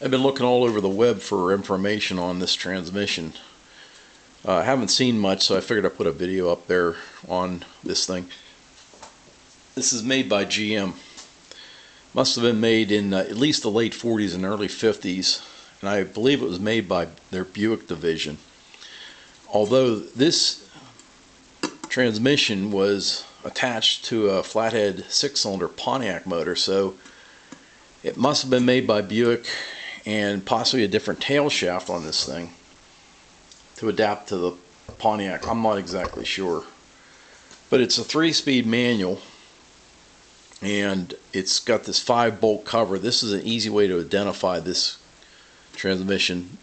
I've been looking all over the web for information on this transmission. I haven't seen much, so I figured I'd put a video up there on this thing. This is made by GM. Must have been made in at least the late 40s and early 50s, and I believe it was made by their Buick division. Although this transmission was attached to a flathead 6-cylinder Pontiac motor, so it must have been made by Buick, and possibly a different tail shaft on this thing to adapt to the Pontiac. I'm not exactly sure, but it's a 3-speed manual, and it's got this 5-bolt cover. This is an easy way to identify this transmission.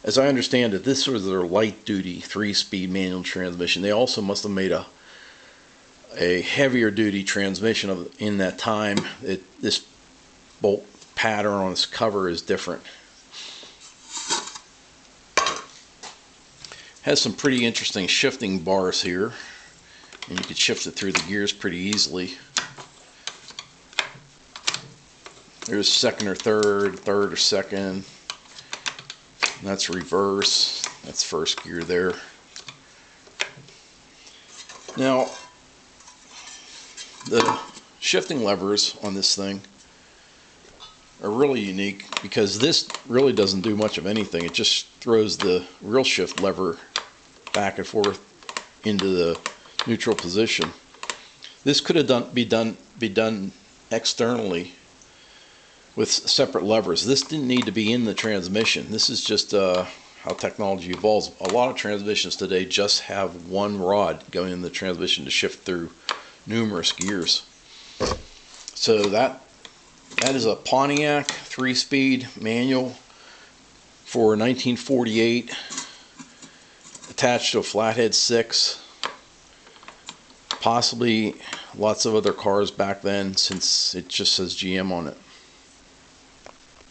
As I understand it, this was their light-duty 3-speed manual transmission. They also must have made a heavier-duty transmission in that time. This bolt pattern on this cover is different. Has some pretty interesting shifting bars here, and you can shift it through the gears pretty easily. There's second or third, third or second. And that's reverse. That's first gear there. Now, the shifting levers on this thing are really unique because this really doesn't do much of anything. It just throws the real shift lever back and forth into the neutral position. This could have be done externally with separate levers. This didn't need to be in the transmission. This is just how technology evolves. A lot of transmissions today just have one rod going in the transmission to shift through numerous gears. So that is a Pontiac 3-speed manual for 1948, attached to a flathead 6. Possibly lots of other cars back then, since it just says GM on it.